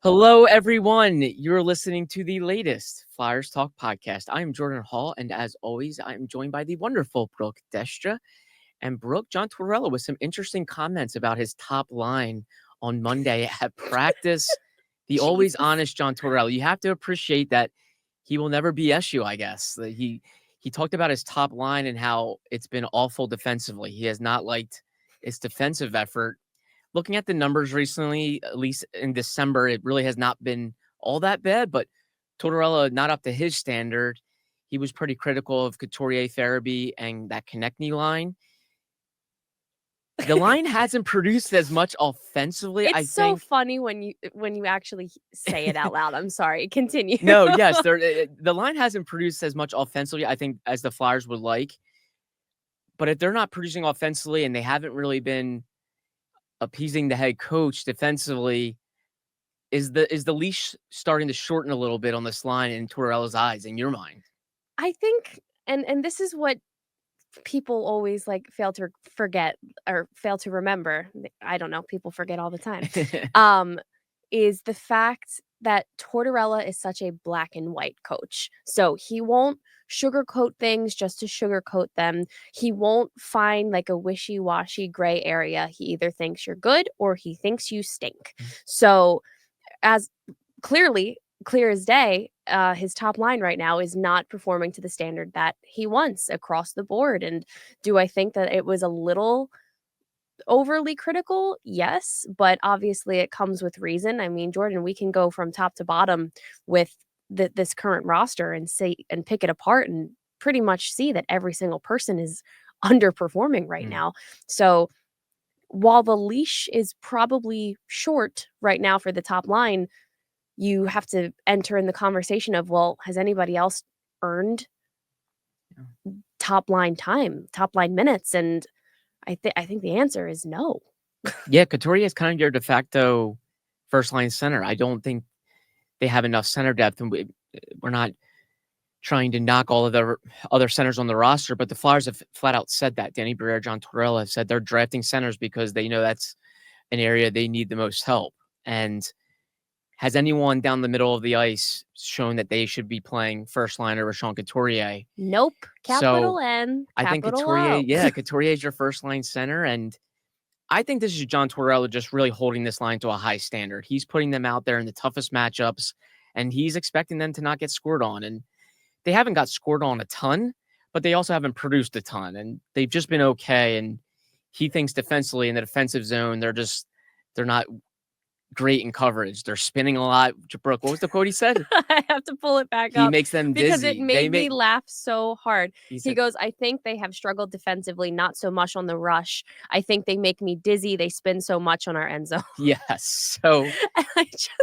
Hello, everyone. You're listening to the latest Flyers Talk podcast. I am Jordan Hall, and as always, I am joined by the wonderful Brooke Destra. And Brooke, John Tortorella with some interesting comments about his top line on Monday at practice. The always honest John Tortorella. You have to appreciate that he will never BS you, I guess. He talked about his top line and how it's been awful defensively. He has not liked its defensive effort. Looking at the numbers recently, at least in December, it really has not been all that bad, but Tortorella not up to his standard. He was pretty critical of Couturier, Farabee, and that Konechny line. The line hasn't produced as much offensively. It's so funny when you actually say it out loud. I'm sorry. Continue. No, yes, the line hasn't produced as much offensively, I think, as the Flyers would like. But if they're not producing offensively and they haven't really been appeasing the head coach defensively, is the leash starting to shorten a little bit on this line in Tortorella's eyes, in your mind? I think, and this is what people always fail to forget or fail to remember. I don't know. People forget all the time. Is the fact that Tortorella is such a black and white coach. So he won't sugarcoat things just to sugarcoat them. He won't find a wishy-washy gray area. He either thinks you're good or he thinks you stink. So as clear as day, his top line right now is not performing to the standard that he wants across the board. And do I think that it was a little overly critical? Yes, but obviously it comes with reason. I mean, Jordan, we can go from top to bottom with this current roster and pick it apart and pretty much see that every single person is underperforming right now. So while the leash is probably short right now for the top line, you have to enter in the conversation of, well, has anybody else earned top line time, top line minutes? And I think the answer is no. Yeah, Couturier is kind of your de facto first-line center. I don't think they have enough center depth, and we're not trying to knock all of the other centers on the roster, but the Flyers have flat out said that. Danny Briere, John Tortorella have said they're drafting centers because they know that's an area they need the most help. And has anyone down the middle of the ice shown that they should be playing first line over Sean Couturier? Nope. Capital N. I think Couturier is your first line center. And I think this is John Tortorella just really holding this line to a high standard. He's putting them out there in the toughest matchups, and he's expecting them to not get scored on. And they haven't got scored on a ton, but they also haven't produced a ton. And they've just been okay. And he thinks defensively in the defensive zone, they're not great in coverage. They're spinning a lot. Brooke, what was the quote he said? I have to pull it back up. He makes them dizzy. Because it made me laugh so hard. He goes, I think they have struggled defensively, not so much on the rush. I think they make me dizzy. They spin so much on our end zone. Yes. So it's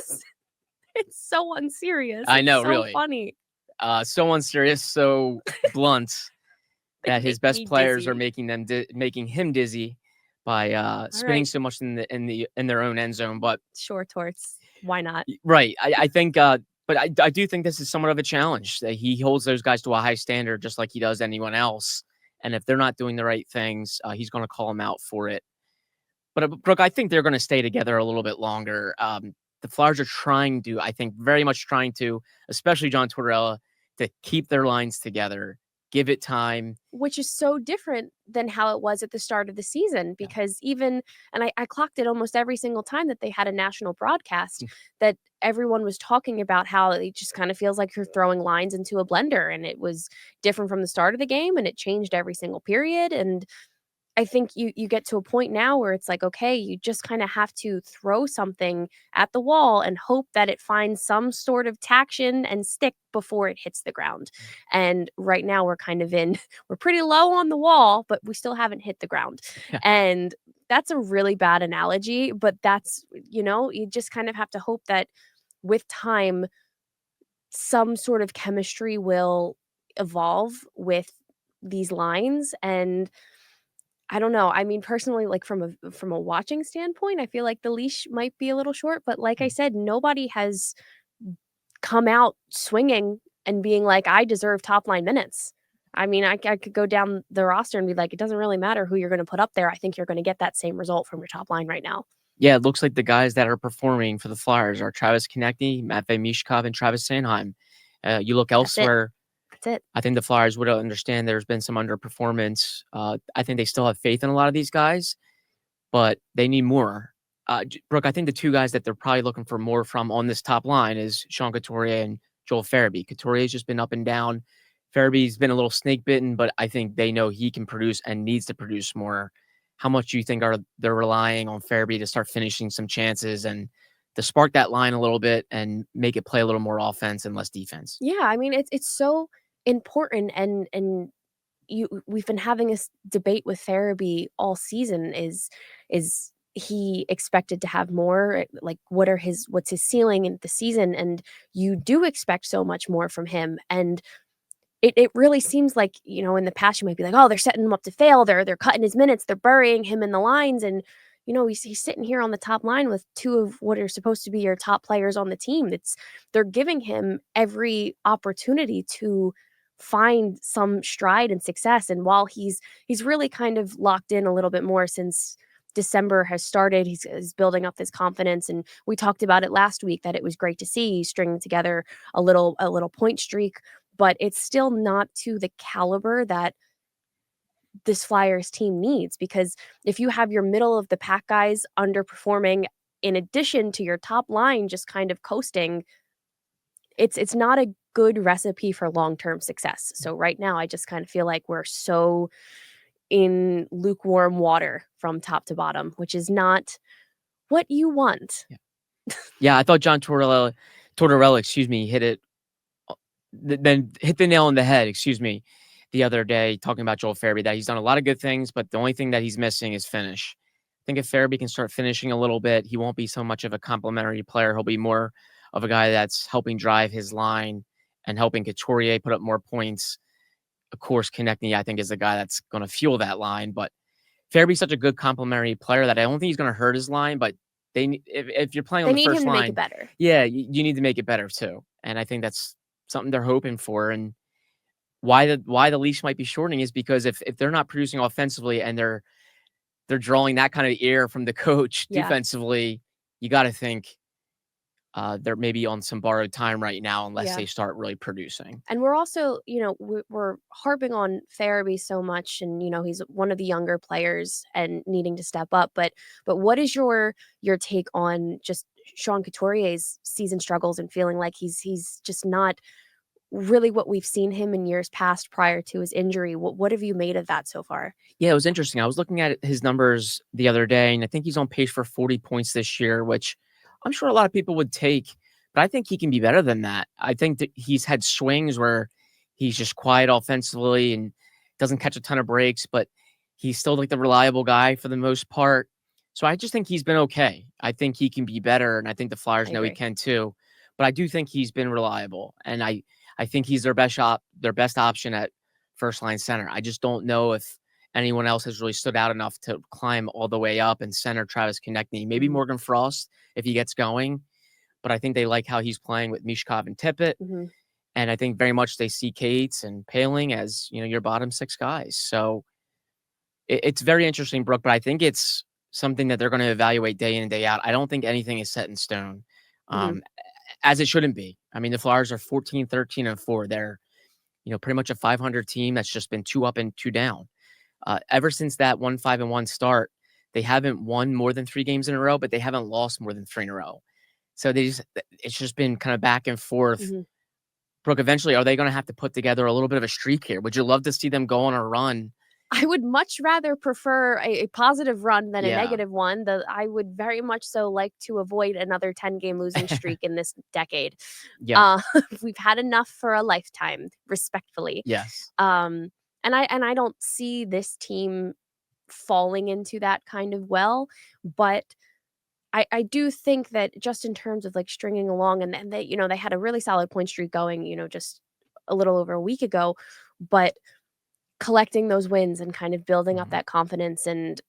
so unserious. I know, it's so really funny. So unserious, so blunt that his best players are making him dizzy by spinning so much in their own end zone. But sure, Torts, why not? Right. I think, but I do think this is somewhat of a challenge. That he holds those guys to a high standard, just like he does anyone else. And if they're not doing the right things, he's going to call them out for it. But Brooke, I think they're going to stay together a little bit longer. The Flyers are very much trying to, especially John Tortorella, to keep their lines together, give it time. Which is so different than how it was at the start of the season, because I clocked it almost every single time that they had a national broadcast, that everyone was talking about how it just kind of feels like you're throwing lines into a blender, and it was different from the start of the game, and it changed every single period. And I think you get to a point now where it's like, okay, you just kind of have to throw something at the wall and hope that it finds some sort of traction and stick before it hits the ground. And right now we're pretty low on the wall, but we still haven't hit the ground. Yeah. And that's a really bad analogy, but that's, you just kind of have to hope that with time, some sort of chemistry will evolve with these lines. And I don't know. I mean, personally, from a watching standpoint, I feel like the leash might be a little short, but like I said, nobody has come out swinging and being like, I deserve top line minutes. I mean, I could go down the roster and be like, it doesn't really matter who you're going to put up there. I think you're going to get that same result from your top line right now. Yeah, it looks like the guys that are performing for the Flyers are Travis Konecny, Matvei Mishkov, and Travis Sanheim. You look That's it. elsewhere, That's it. I think the Flyers would understand there's been some underperformance. I think they still have faith in a lot of these guys, but they need more. Brooke, I think the two guys that they're probably looking for more from on this top line is Sean Couturier and Joel Farabee. Couturier's just been up and down. Farabee's been a little snake bitten, but I think they know he can produce and needs to produce more. How much do you think they're relying on Farabee to start finishing some chances and to spark that line a little bit and make it play a little more offense and less defense? Yeah, I mean, it's so important, and we've been having this debate with therapy all season. Is he expected to have more? Like, what's his ceiling in the season? And you do expect so much more from him. And it really seems like, in the past you might be like, oh, they're setting him up to fail. They're cutting his minutes. They're burying him in the lines. And he's sitting here on the top line with two of what are supposed to be your top players on the team. They're giving him every opportunity to find some stride and success. And while he's really kind of locked in a little bit more since December has started, he's building up this confidence. And we talked about it last week that it was great to see stringing together a little point streak, but it's still not to the caliber that this Flyers team needs. Because if you have your middle of the pack guys underperforming in addition to your top line just kind of coasting, it's not a good recipe for long-term success. So right now I just kind of feel like we're so in lukewarm water from top to bottom, which is not what you want. Yeah, I thought John Tortorella, excuse me, hit it then hit the nail on the head, excuse me, the other day talking about Joel Farabee, that he's done a lot of good things, but the only thing that he's missing is finish. I think if Farabee can start finishing a little bit, he won't be so much of a complimentary player. He'll be more of a guy that's helping drive his line and helping Couturier put up more points. Of course, Konecny, I think, is the guy that's going to fuel that line, but Farabee's such a good complimentary player that I don't think he's going to hurt his line, but if you're playing on They the need first him to make it line, better. yeah, you need to make it better too. And I think that's something they're hoping for. And why the leash might be shortening is because if they're not producing offensively and they're drawing that kind of air from the coach Yeah. defensively, you got to think they're maybe on some borrowed time right now unless Yeah. they start really producing. And we're also, we're harping on Farabee so much, and he's one of the younger players and needing to step up. But what is your take on just Sean Couturier's season struggles and feeling like he's just not really what we've seen him in years past prior to his injury? What have you made of that so far? Yeah, it was interesting. I was looking at his numbers the other day, and I think he's on pace for 40 points this year, which I'm sure a lot of people would take, but I think he can be better than that. I think that he's had swings where he's just quiet offensively and doesn't catch a ton of breaks, but he's still like the reliable guy for the most part. So I just think he's been okay. I think he can be better, and I think the I Flyers know he agree. can too. But I do think he's been reliable, and I think he's their best option at first line center. I just don't know if anyone else has really stood out enough to climb all the way up and center Travis Konecny. Maybe Mhm. Morgan Frost if he gets going, but I think they like how he's playing with Mishkov and Tippett. Mhm. And I think very much they see Cates and Paling as, your bottom six guys. So it's very interesting, Brooke, but I think it's something that they're going to evaluate day in and day out. I don't think anything is set in stone, Mhm. um, as it shouldn't be. I mean, the Flyers are 14, 13, and 4. They're, pretty much a 500 team that's just been 2 up and 2 down. Ever since that 1-5-1 start, they haven't won more than 3 games in a row, but they haven't lost more than 3 in a row. So it's just been kind of back and forth. Mhm. Brooke, eventually, are they going to have to put together a little bit of a streak here? Would you love to see them go on a run? I would much rather prefer a positive run than a Yeah. negative one. I would very much so like to avoid another 10-game losing streak in this decade. Yeah. Uh, we've had enough for a lifetime, respectfully. Yes. And I don't see this team falling into that kind of well, but I do think that just in terms of, like, stringing along, and they had a really solid point streak going, just a little over a week ago, but collecting those wins and kind of building up Mhm. that confidence. And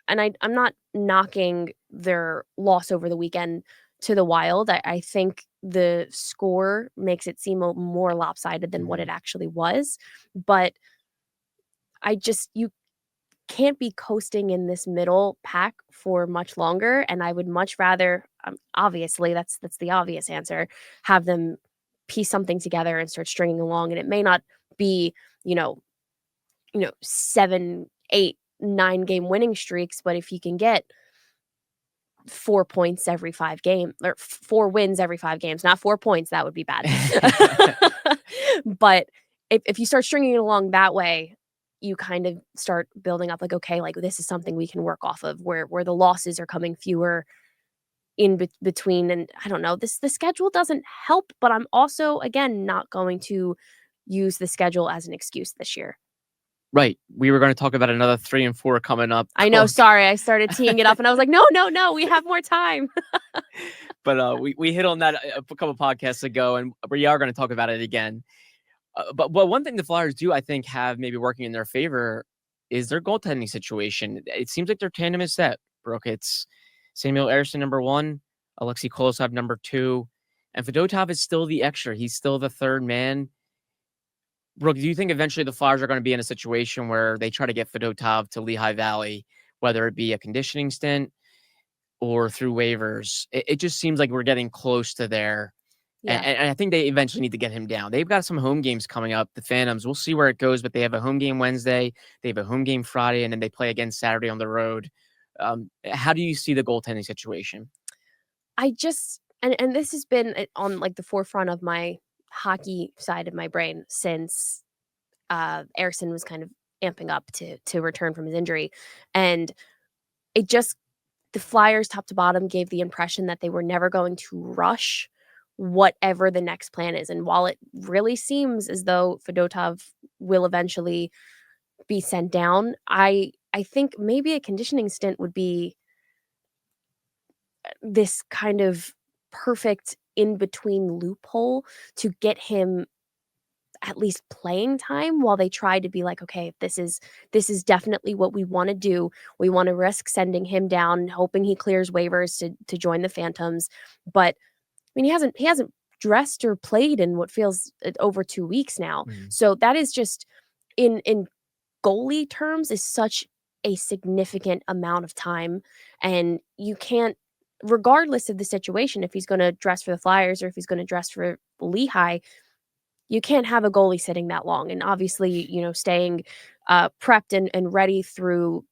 I'm not knocking their loss over the weekend to the Wild. I think the score makes it seem more lopsided than what Mhm. it actually was, but I just can't be coasting in this middle pack for much longer, and I would much rather, obviously, that's the obvious answer, have them piece something together and start stringing along, and it may not be, you know 7, 8, 9 game winning streaks, but if you can get 4 points every 5 game or 4 wins every 5 games, not 4 points, that would be bad. But if you start stringing it along that way, you kind of start building up like, okay, like this is something we can work off of where the losses are coming fewer in between. And I don't know, the schedule doesn't help, but I'm also, again, not going to use the schedule as an excuse this year. Right. We were going to talk about another 3 and 4 coming up. I know. Sorry, I started teeing it up, and I was like, no, no, no, we have more time. But we hit on that a couple podcasts ago, and we are going to talk about it again. But one thing the Flyers do, I think, have maybe working in their favor is their goaltending situation. It seems like their tandem is set, Brooke. It's Samuel Ersson, number 1, Alexei Kolosov, number 2, and Fedotov is still the extra. He's still the third man. Brooke, do you think eventually the Flyers are going to be in a situation where they try to get Fedotov to Lehigh Valley, whether it be a conditioning stint or through waivers? It just seems like we're getting close to there. Yeah. And I think they eventually need to get him down. They've got some home games coming up, the Phantoms. We'll see where it goes, but they have a home game Wednesday, they have a home game Friday, and then they play again Saturday on the road. How do you see the goaltending situation? I just and this has been on like the forefront of my hockey side of my brain since Ersson was kind of amping up to return from his injury, and it just the Flyers top to bottom gave the impression that they were never going to rush whatever the next plan is. And while it really seems as though Fedotov will eventually be sent down, I think maybe a conditioning stint would be this kind of perfect in between loophole to get him at least playing time while they try to be like, okay, this is definitely what we want to do. We want to risk sending him down, hoping he clears waivers to join the Phantoms. But I mean, he hasn't dressed or played in what feels over 2 weeks now. So that is just in goalie terms is such a significant amount of time, and you can't, regardless of the situation, if he's going to dress for the Flyers or if he's going to dress for Lehigh, you can't have a goalie sitting that long. And obviously, staying prepped and ready through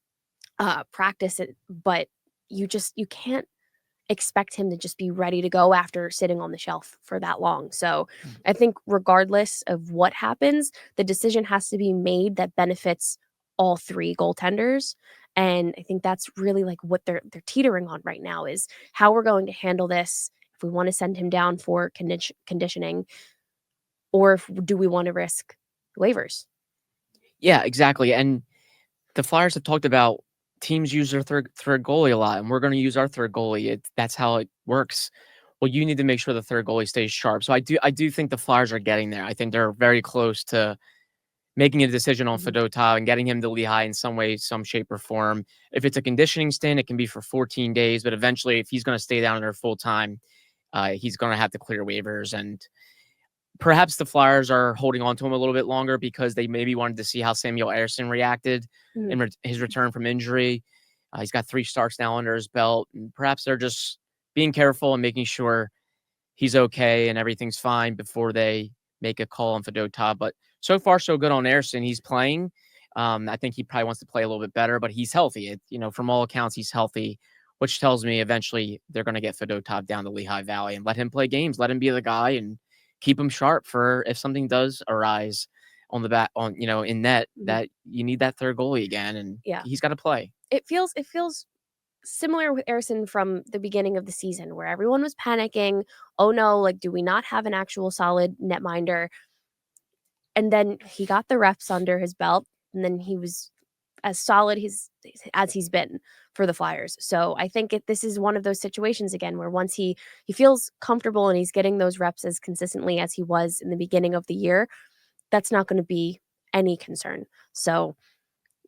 practice, but you can't expect him to just be ready to go after sitting on the shelf for that long. So I think regardless of what happens, the decision has to be made that benefits all 3 goaltenders. And I think that's really like what they're teetering on right now is how we're going to handle this. If we want to send him down for conditioning, or do we want to risk waivers? Yeah, exactly. And the Flyers have talked about teams use their third goalie a lot, and we're going to use our third goalie. That's how it works. Well, you need to make sure the third goalie stays sharp. So I do think the Flyers are getting there. I think they're very close to making a decision on Fedotov and getting him to Lehigh in some way, some shape or form. If it's a conditioning stint, it can be for 14 days, but eventually if he's going to stay down there full time, he's going to have to clear waivers. And perhaps the Flyers are holding on to him a little bit longer because they maybe wanted to see how Samuel Ersson reacted in his return from injury. He's got 3 starts now under his belt, and perhaps they're just being careful and making sure he's okay and everything's fine before they make a call on Fedotov. But so far, so good on Ersson. He's playing. I think he probably wants to play a little bit better, but he's healthy. From all accounts, he's healthy, which tells me eventually they're going to get Fedotov down to Lehigh Valley and let him play games, let him be the guy, and keep him sharp for if something does arise on the back in net that you need that third goalie again, and he's got to play. It feels similar with Ersson from the beginning of the season where everyone was panicking. Oh no, like, do we not have an actual solid netminder? And then he got the reps under his belt, and then he was as solid as he's been for the Flyers. So I think this is one of those situations again where once he feels comfortable and he's getting those reps as consistently as he was in the beginning of the year, that's not going to be any concern. So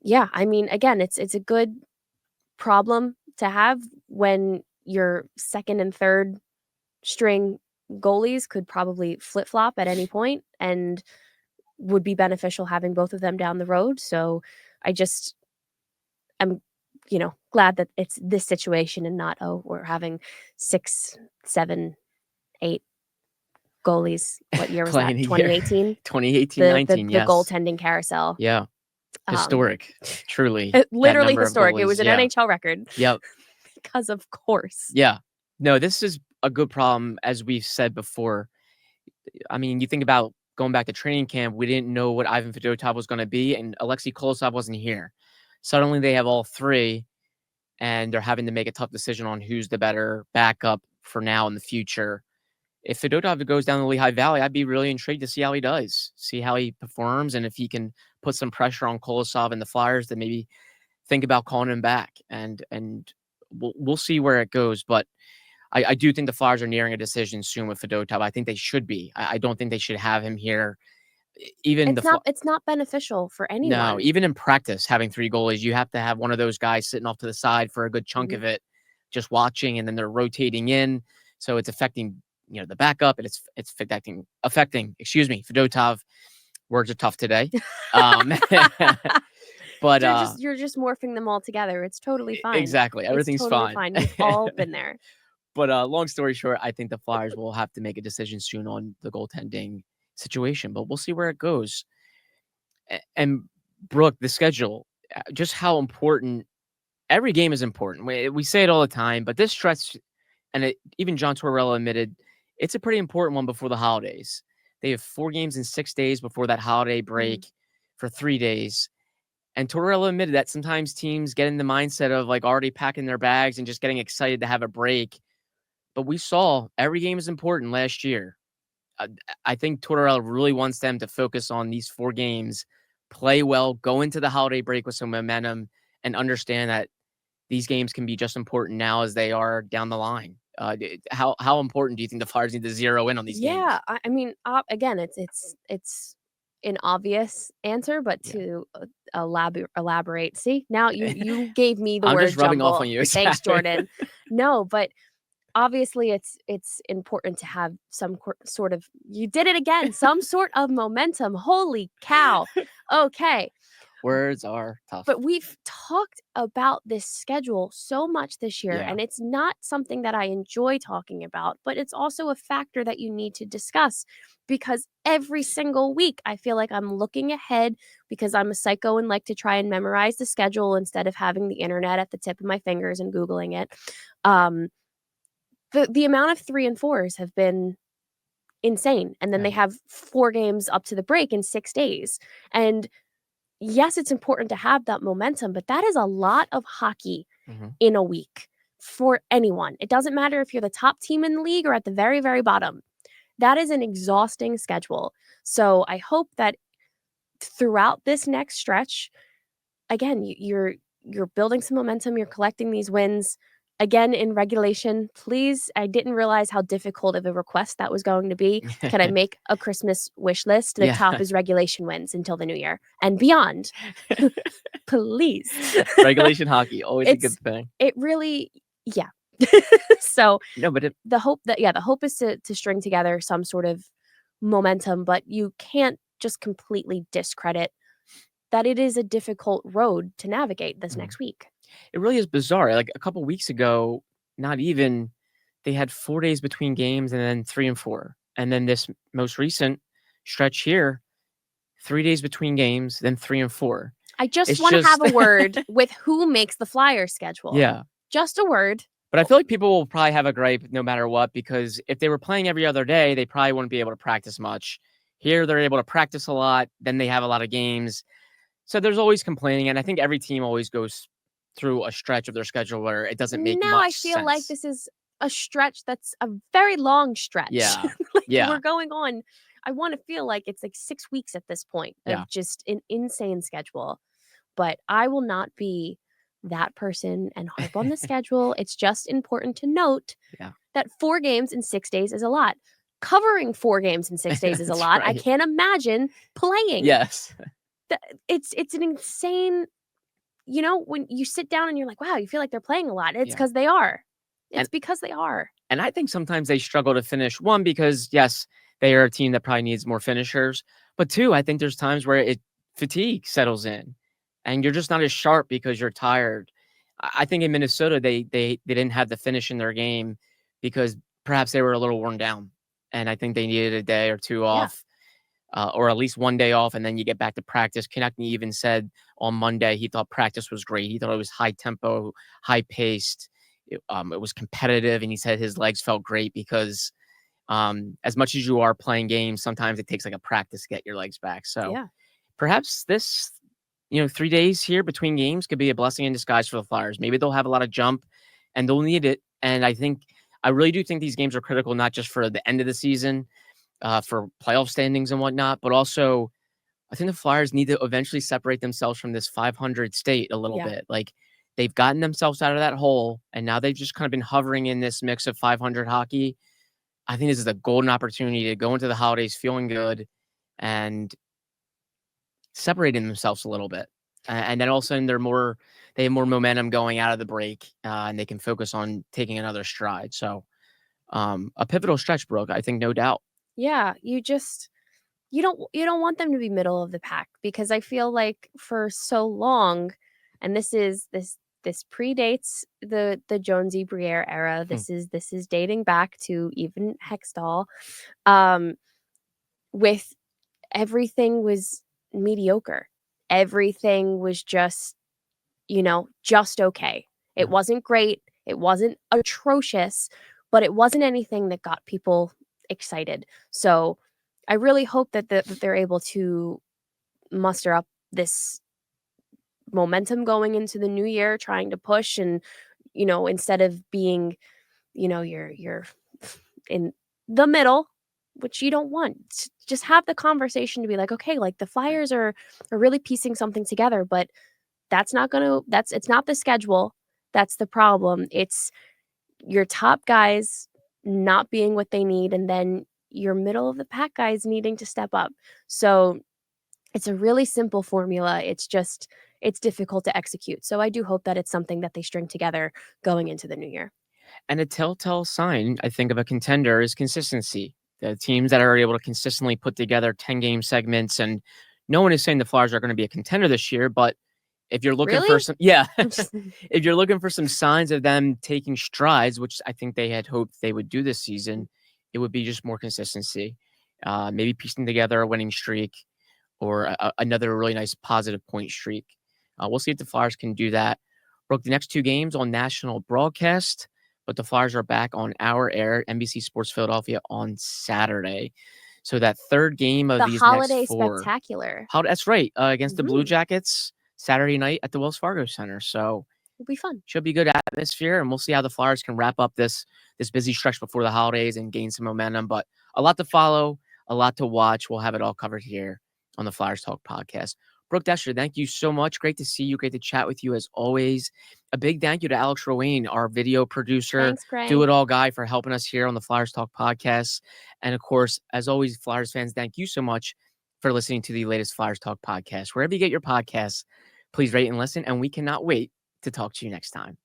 yeah, I mean, again, it's a good problem to have when your second and third string goalies could probably flip-flop at any point and would be beneficial having both of them down the road. So I just I'm, glad that it's this situation and not, we're having 6, 7, 8 goalies. What year was that? Playing a year. 2018? 2018-19, The yes. goaltending carousel. Yeah. Historic. Truly. Literally historic. It was an yeah. NHL record. Yep. Because of course. Yeah. No, this is a good problem, as we've said before. I mean, you think about going back to training camp, we didn't know what Ivan Fedotov was going to be, and Alexei Kolosov wasn't here. Suddenly they have all three, and they're having to make a tough decision on who's the better backup for now and the future. If Fedotov goes down the Lehigh Valley, I'd be really intrigued to see how he does, see how he performs, and if he can put some pressure on Kolosov and the Flyers to maybe think about calling him back. And we'll see where it goes. But I do think the Flyers are nearing a decision soon with Fedotov. I think they should be. I don't think they should have him here. Even it's not beneficial for anyone. No, even in practice, having three goalies, you have to have one of those guys sitting off to the side for a good chunk of it, just watching, and then they're rotating in. So it's affecting, the backup, and it's affecting, Fedotov. Words are tough today. But you're just morphing them all together. It's totally fine. Exactly. Everything's it's totally fine. We've all been there. But long story short, I think the Flyers will have to make a decision soon on the goaltending situation, but we'll see where it goes. And Brooke, the schedule, just how important every game is important. We say it all the time, but this stretch, and even John Tortorella admitted, it's a pretty important one before the holidays. They have 4 games in 6 days before that holiday break for 3 days. And Tortorella admitted that sometimes teams get in the mindset of like already packing their bags and just getting excited to have a break. But we saw every game is important last year. I think Tortorella really wants them to focus on these 4 games, play well, go into the holiday break with some momentum, and understand that these games can be just important now as they are down the line. How important do you think the Flyers need to zero in on these games? Yeah, I mean, again, it's an obvious answer, but to elaborate. See, now you gave me the I'm word just rubbing jumble. off on you. Thanks, Jordan. No, but obviously it's important to have some sort of, you did it again, some sort of momentum. Holy cow. Okay. Words are tough. But we've talked about this schedule so much this year, and it's not something that I enjoy talking about, but it's also a factor that you need to discuss, because every single week I feel like I'm looking ahead, because I'm a psycho and like to try and memorize the schedule instead of having the internet at the tip of my fingers and Googling it. The amount of 3 and 4s have been insane. And then they have 4 games up to the break in 6 days. And yes, it's important to have that momentum, but that is a lot of hockey in a week for anyone. It doesn't matter if you're the top team in the league or at the very, very bottom. That is an exhausting schedule. So I hope that throughout this next stretch, again, you're building some momentum, you're collecting these wins. Again, in regulation, please, I didn't realize how difficult of a request that was going to be. Can I make a Christmas wish list? The top is regulation wins until the new year and beyond. Please. Regulation hockey, always a good thing. It really, so no, but the hope is to string together some sort of momentum, but you can't just completely discredit that it is a difficult road to navigate this next week. It really is bizarre. Like a couple weeks ago, not even, they had 4 days between games and then 3 and 4. And then this most recent stretch here, 3 days between games, then 3 and 4. I just want to have a word with who makes the Flyers schedule. Yeah. Just a word. But I feel like people will probably have a gripe no matter what, because if they were playing every other day, they probably wouldn't be able to practice much. Here, they're able to practice a lot. Then they have a lot of games. So there's always complaining. And I think every team always goes through a stretch of their schedule where it doesn't make much sense. Now I feel like this is a stretch that's a very long stretch. Yeah. We're going on. I want to feel like it's like 6 weeks at this point of just an insane schedule. But I will not be that person and harp on the schedule. It's just important to note that 4 games in 6 days is a lot. Covering 4 games in 6 days is a lot. Right. I can't imagine playing. Yes. It's an insane, when you sit down and you're like, wow, you feel like they're playing a lot. It's because they are. It's because they are. And I think sometimes they struggle to finish. 1, because yes, they are a team that probably needs more finishers. But 2, I think there's times where fatigue settles in. and you're just not as sharp because you're tired. I think in Minnesota, they didn't have the finish in their game because perhaps they were a little worn down, and I think they needed a day or two Yeah. off, or at least one day off, and then you get back to practice. Konechny even said on Monday he thought practice was great. He thought it was high tempo, high paced. It was competitive, and he said his legs felt great because as much as you are playing games, sometimes it takes like a practice to get your legs back. So Yeah. perhaps this, 3 days here between games could be a blessing in disguise for the Flyers. Maybe they'll have a lot of jump and they'll need it. And I really do think these games are critical, not just for the end of the season, for playoff standings and whatnot, but also I think the Flyers need to eventually separate themselves from this 500 state a little Yeah. bit. Like they've gotten themselves out of that hole and now they've just kind of been hovering in this mix of 500 hockey. I think this is a golden opportunity to go into the holidays feeling good and separating themselves a little bit. And then all of a sudden they have more momentum going out of the break, and they can focus on taking another stride. So a pivotal stretch, Brooke, I think, no doubt. Yeah, you don't want them to be middle of the pack because I feel like for so long, and this predates the Jonesy Briere era. Hmm. This is dating back to even Hextall, um, with everything was mediocre. Everything was just, just okay. It Yeah. wasn't great. It wasn't atrocious, but it wasn't anything that got people excited. So I really hope that they're able to muster up this momentum going into the new year, trying to push and, instead of being, you're in the middle, which you don't want. Just have the conversation to be like, okay, like the Flyers are really piecing something together, but it's not the schedule that's the problem. It's your top guys not being what they need, and then your middle of the pack guys needing to step up. So it's a really simple formula. It's difficult to execute. So I do hope that it's something that they string together going into the new year. And a telltale sign, I think, of a contender is consistency. The teams that are able to consistently put together 10-game segments, and no one is saying the Flyers are going to be a contender this year, but if you're looking for Really? some, yeah, if you're looking for some signs of them taking strides, which I think they had hoped they would do this season, it would be just more consistency. Maybe piecing together a winning streak or another really nice positive point streak. We'll see if the Flyers can do that. Brooke, the next 2 games on national broadcast, but the Flyers are back on our air, NBC Sports Philadelphia, on Saturday. So that third game of The these next holiday 4. spectacular. That's right, against the Blue Mhm. Jackets Saturday night at the Wells Fargo Center. So It'll be fun. should be good atmosphere, and we'll see how the Flyers can wrap up this busy stretch before the holidays and gain some momentum. But a lot to follow, a lot to watch. We'll have it all covered here on the Flyers Talk podcast. Brooke Destra, thank you so much. Great to see you. Great to chat with you as always. A big thank you to Alex Rowane, our video producer, Thanks, Craig. do it all guy, for helping us here on the Flyers Talk podcast. And of course, as always, Flyers fans, thank you so much for listening to the latest Flyers Talk podcast. Wherever you get your podcasts, please rate and listen. And we cannot wait to talk to you next time.